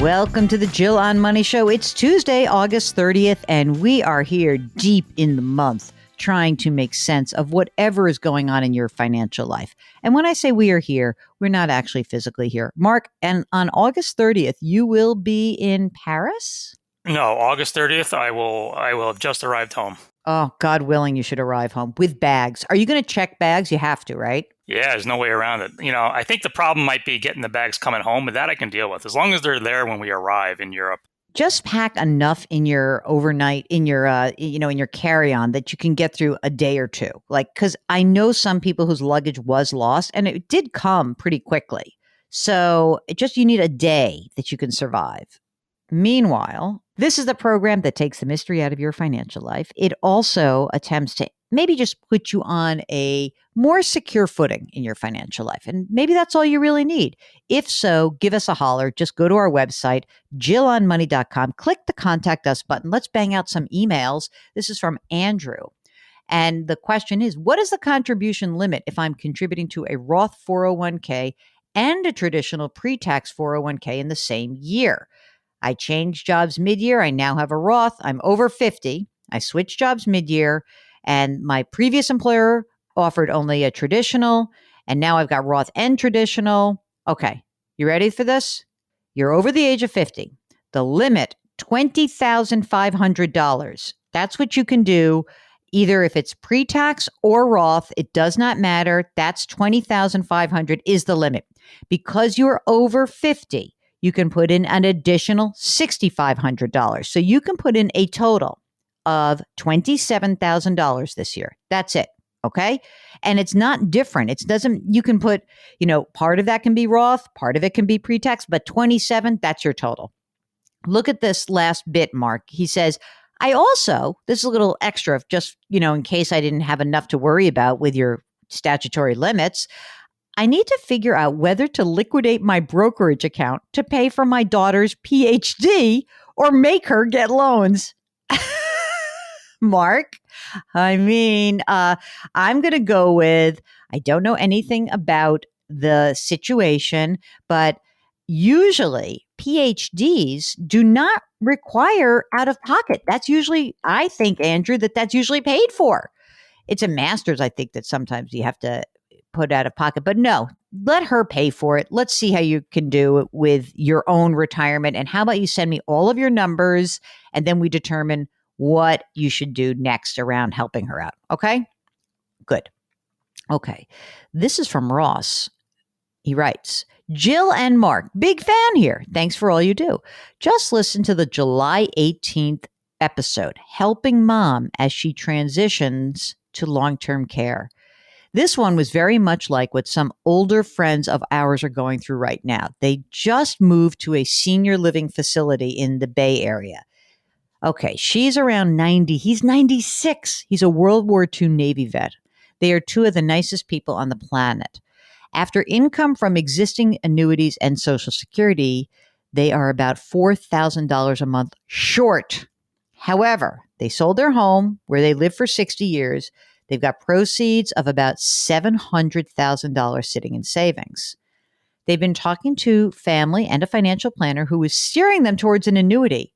Welcome to the Jill on Money Show. It's Tuesday, August 30th, and we are here deep in the month trying to make sense of whatever is going on in your financial life. And when I say we are here, we're not actually physically here. Mark, and on August 30th, you will be in Paris? No, August 30th, I will have just arrived home. Oh, God willing, you should arrive home with bags. Are you going to check bags? You have to, right? Yeah, there's no way around it. I think the problem might be getting the bags coming home, but that I can deal with as long as they're there when we arrive in Europe. Just pack enough in your overnight, in your, in your carry-on that you can get through a day or two. Because I know some people whose luggage was lost and it did come pretty quickly. So you need a day that you can survive. Meanwhile, this is the program that takes the mystery out of your financial life. It also attempts to maybe just put you on a more secure footing in your financial life. And maybe that's all you really need. If so, give us a holler. Just go to our website, jillonmoney.com, click the contact us button. Let's bang out some emails. This is from Andrew. And the question is, what is the contribution limit if I'm contributing to a Roth 401k and a traditional pre-tax 401k in the same year? I changed jobs mid-year. I now have a Roth. I'm over 50. I switched jobs mid-year, and my previous employer offered only a traditional, and now I've got Roth and traditional. Okay, you ready for this? You're over the age of 50. The limit, $20,500. That's what you can do, either if it's pre-tax or Roth. It does not matter. That's $20,500 is the limit. Because you're over 50, you can put in an additional $6,500. So you can put in a total of $27,000 this year. That's it. Okay. And it's not different. You can put, part of that can be Roth, part of it can be pre-tax, but 27, that's your total. Look at this last bit, Mark. He says, this is a little extra, just, in case I didn't have enough to worry about with your statutory limits. I need to figure out whether to liquidate my brokerage account to pay for my daughter's PhD or make her get loans. Mark, I'm going to go with, I don't know anything about the situation, but usually PhDs do not require out of pocket. That's usually, I think, Andrew, that's usually paid for. It's a master's, I think, that sometimes you have to put out of pocket, but no, let her pay for it. Let's see how you can do it with your own retirement. And how about you send me all of your numbers and then we determine what you should do next around helping her out. Okay? Good. Okay. This is from Ross. He writes, Jill and Mark, big fan here. Thanks for all you do. Just listen to the July 18th episode, Helping Mom as she transitions to long-term care. This one was very much like what some older friends of ours are going through right now. They just moved to a senior living facility in the Bay Area. Okay, she's around 90. He's 96. He's a World War II Navy vet. They are two of the nicest people on the planet. After income from existing annuities and Social Security, they are about $4,000 a month short. However, they sold their home where they lived for 60 years. They've got proceeds of about $700,000 sitting in savings. They've been talking to family and a financial planner who is steering them towards an annuity.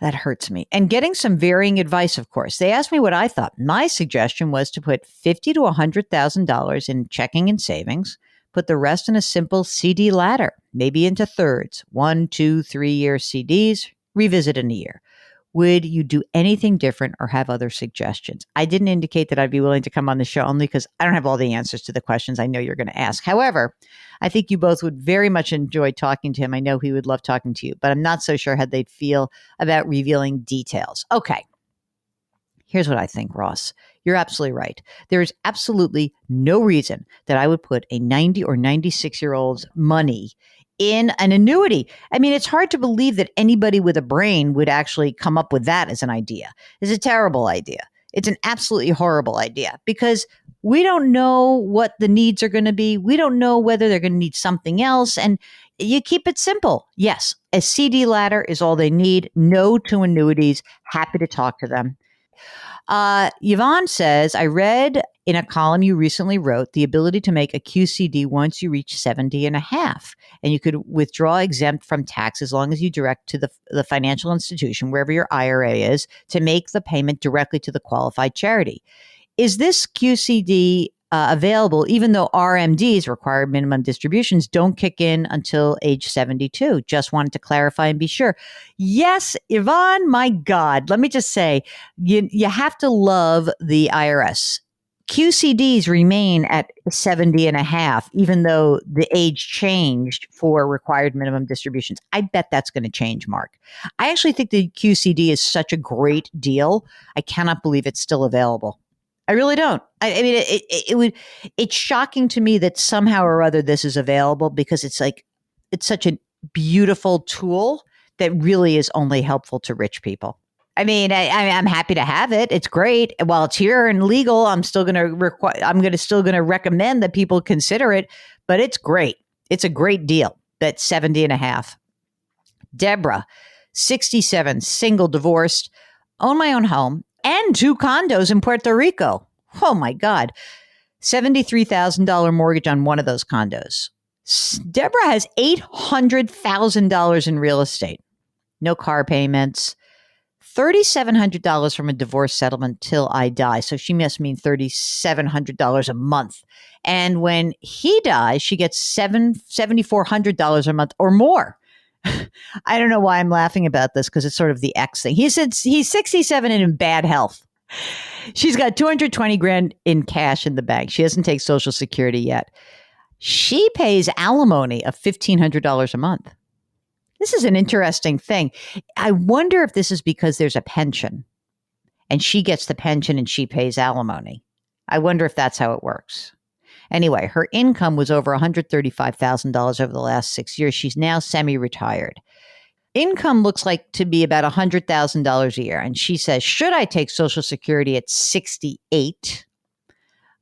That hurts me. And getting some varying advice, of course. They asked me what I thought. My suggestion was to put $50,000 to $100,000 in checking and savings, put the rest in a simple CD ladder, maybe into thirds, 1, 2, 3-year CDs, revisit in a year. Would you do anything different or have other suggestions? I didn't indicate that I'd be willing to come on the show only because I don't have all the answers to the questions I know you're going to ask. However, I think you both would very much enjoy talking to him. I know he would love talking to you, but I'm not so sure how they'd feel about revealing details. Okay. Here's what I think, Ross. You're absolutely right. There is absolutely no reason that I would put a 90 or 96-year-old's money in an annuity. I mean, it's hard to believe that anybody with a brain would actually come up with that as an idea. It's a terrible idea. It's an absolutely horrible idea because we don't know what the needs are going to be. We don't know whether they're going to need something else. And you keep it simple. Yes, a CD ladder is all they need. No to annuities. Happy to talk to them. Yvonne says, I read in a column you recently wrote the ability to make a QCD once you reach 70 and a half, and you could withdraw exempt from tax as long as you direct to the financial institution, wherever your IRA is, to make the payment directly to the qualified charity. Is this QCD available, even though RMDs, required minimum distributions, don't kick in until age 72? Just wanted to clarify and be sure. Yes, Yvonne, my God, let me just say, you have to love the IRS. QCDs remain at 70 and a half, even though the age changed for required minimum distributions. I bet that's going to change, Mark. I actually think the QCD is such a great deal. I cannot believe it's still available. I really don't. I mean, it's shocking to me that somehow or other this is available, because it's such a beautiful tool that really is only helpful to rich people. I mean, I'm happy to have it. It's great. While it's here and legal, I'm still going to recommend that people consider it, but it's great. It's a great deal. That's 70 and a half. Deborah, 67, single, divorced, own my own home and 2 condos in Puerto Rico. Oh my God. $73,000 mortgage on one of those condos. Deborah has $800,000 in real estate. No car payments. $3,700 from a divorce settlement till I die. So she must mean $3,700 a month. And when he dies, she gets $7,400 a month or more. I don't know why I'm laughing about this, because it's sort of the X thing. He's 67 and in bad health. She's got $220,000 in cash in the bank. She doesn't take Social Security yet. She pays alimony of $1,500 a month. This is an interesting thing. I wonder if this is because there's a pension and she gets the pension and she pays alimony. I wonder if that's how it works. Anyway, her income was over $135,000 over the last 6 years. She's now semi-retired. Income looks like to be about $100,000 a year. And she says, should I take Social Security at 68?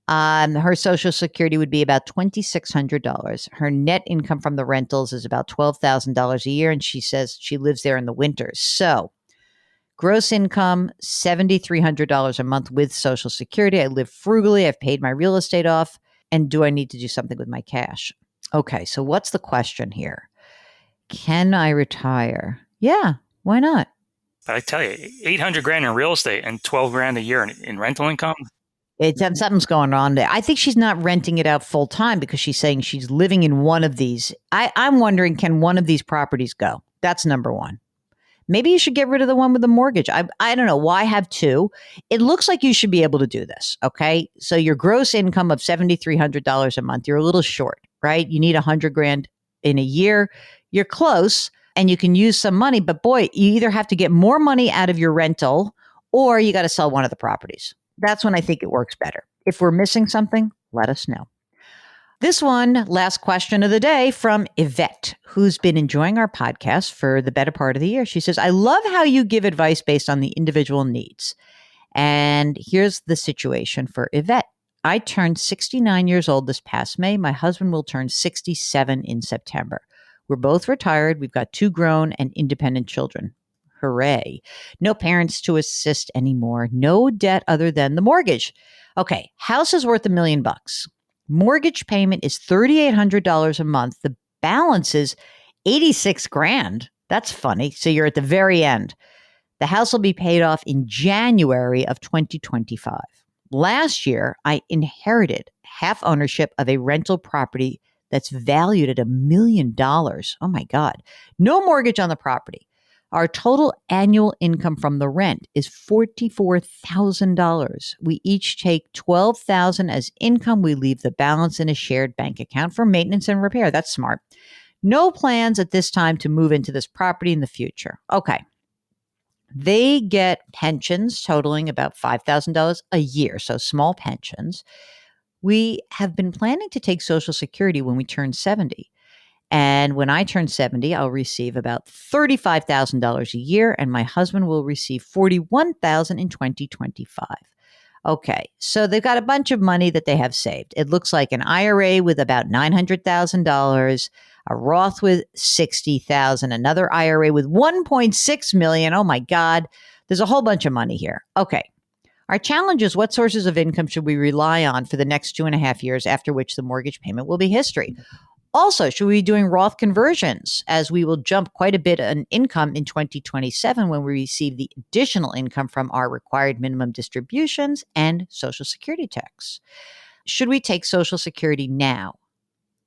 Her Social Security would be about $2,600. Her net income from the rentals is about $12,000 a year. And she says she lives there in the winters. So gross income, $7,300 a month with Social Security. I live frugally. I've paid my real estate off. And do I need to do something with my cash? Okay, so what's the question here? Can I retire? Yeah, why not? But I tell you, $800,000 in real estate and $12,000 a year in rental income. Something's going on there. I think she's not renting it out full time, because she's saying she's living in one of these. I'm wondering, can one of these properties go? That's number one. Maybe you should get rid of the one with the mortgage. I don't know. Why have 2? It looks like you should be able to do this. Okay. So your gross income of $7,300 a month, you're a little short, right? You need $100,000 in a year. You're close and you can use some money, but boy, you either have to get more money out of your rental or you got to sell one of the properties. That's when I think it works better. If we're missing something, let us know. This one, last question of the day from Yvette, who's been enjoying our podcast for the better part of the year. She says, I love how you give advice based on the individual needs. And here's the situation for Yvette. I turned 69 years old this past May. My husband will turn 67 in September. We're both retired. We've got 2 grown and independent children. Hooray. No parents to assist anymore. No debt other than the mortgage. Okay, house is worth $1 million. Mortgage payment is $3,800 a month. The balance is $86,000. That's funny. So you're at the very end. The house will be paid off in January of 2025. Last year, I inherited half ownership of a rental property that's valued at $1 million. Oh my God. No mortgage on the property. Our total annual income from the rent is $44,000. We each take $12,000 as income. We leave the balance in a shared bank account for maintenance and repair. That's smart. No plans at this time to move into this property in the future. Okay. They get pensions totaling about $5,000 a year, so small pensions. We have been planning to take Social Security when we turn 70. And when I turn 70, I'll receive about $35,000 a year, and my husband will receive $41,000 in 2025. Okay, so they've got a bunch of money that they have saved. It looks like an IRA with about $900,000, a Roth with $60,000, another IRA with $1.6 million. Oh my God, there's a whole bunch of money here. Okay, Our challenge is, what sources of income should we rely on for the next 2.5 years, after which the mortgage payment will be history? Also, should we be doing Roth conversions, as we will jump quite a bit in income in 2027 when we receive the additional income from our required minimum distributions and Social Security tax? Should we take Social Security now?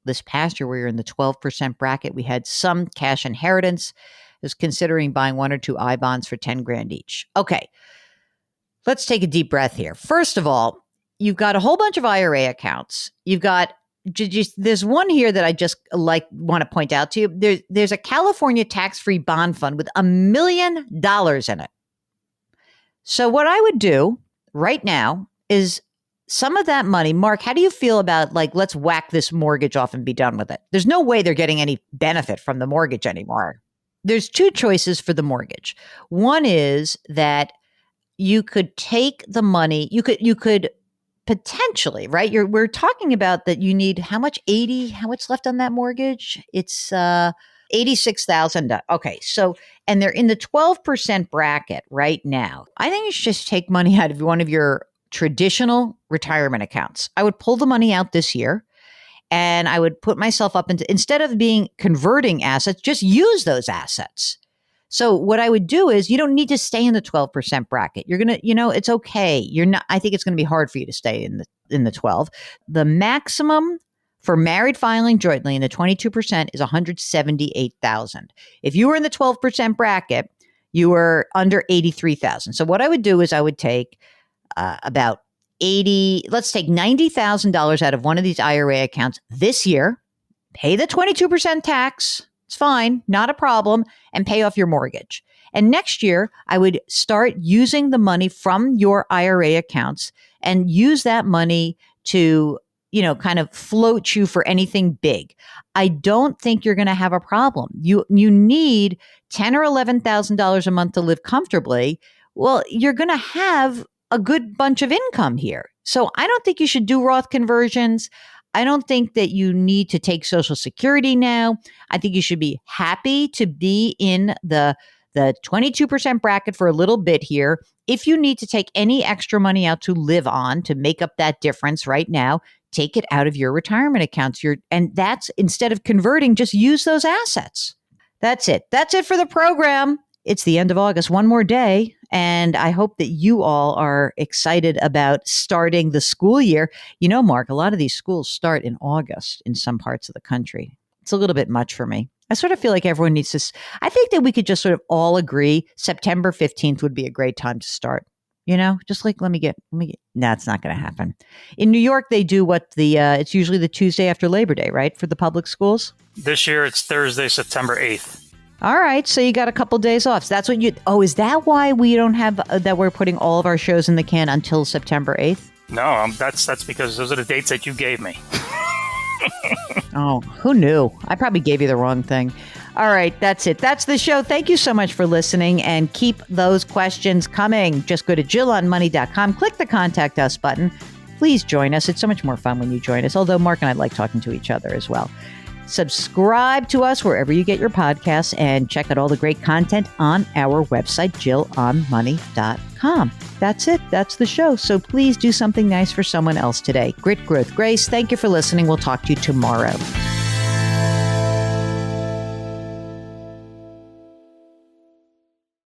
This past year, we were in the 12% bracket. We had some cash inheritance. I was considering buying 1 or 2 I bonds for 10 grand each. Okay, let's take a deep breath here. First of all, you've got a whole bunch of IRA accounts. You've got there's one here that I just want to point out to you. There's a California tax-free bond fund with $1 million in it. So what I would do right now is some of that money. Mark, how do you feel about, let's whack this mortgage off and be done with it? There's no way they're getting any benefit from the mortgage anymore. There's 2 choices for the mortgage. One is that you could take the money, you could potentially, right? We're talking about that you need how much left on that mortgage? It's $86,000. Okay. So, and they're in the 12% bracket right now. I think you should just take money out of one of your traditional retirement accounts. I would pull the money out this year, and I would put myself up into, instead of converting assets, just use those assets. So what I would do is, you don't need to stay in the 12% bracket. You're going to, it's okay. I think it's going to be hard for you to stay in the 12. The maximum for married filing jointly in the 22% is $178,000. If you were in the 12% bracket, you were under $83,000. So what I would do is I would take about let's take $90,000 out of one of these IRA accounts this year, pay the 22% tax. It's fine, not a problem, and pay off your mortgage. And next year, I would start using the money from your IRA accounts and use that money to, kind of float you for anything big. I don't think you're going to have a problem. You need $10,000 or $11,000 a month to live comfortably. Well, you're going to have a good bunch of income here. So I don't think you should do Roth conversions. I don't think that you need to take Social Security now. I think you should be happy to be in the 22% bracket for a little bit here. If you need to take any extra money out to live on, to make up that difference right now, take it out of your retirement accounts. And that's, instead of converting, just use those assets. That's it. That's it for the program. It's the end of August, one more day. And I hope that you all are excited about starting the school year. Mark, a lot of these schools start in August in some parts of the country. It's a little bit much for me. I sort of feel like everyone needs to, I think that we could just sort of all agree September 15th would be a great time to start. Just let me get, no, it's not going to happen. In New York, they do it's usually the Tuesday after Labor Day, right? For the public schools. This year, it's Thursday, September 8th. All right. So you got a couple days off. So that's what is that why we don't have, that we're putting all of our shows in the can until September 8th? No, that's because those are the dates that you gave me. Oh, who knew? I probably gave you the wrong thing. All right. That's it. That's the show. Thank you so much for listening, and keep those questions coming. Just go to JillOnMoney.com, click the Contact Us button. Please join us. It's so much more fun when you join us, although Mark and I like talking to each other as well. Subscribe to us wherever you get your podcasts, and check out all the great content on our website, JillOnMoney.com. That's it. That's the show. So please do something nice for someone else today. Grit, growth, grace. Thank you for listening. We'll talk to you tomorrow.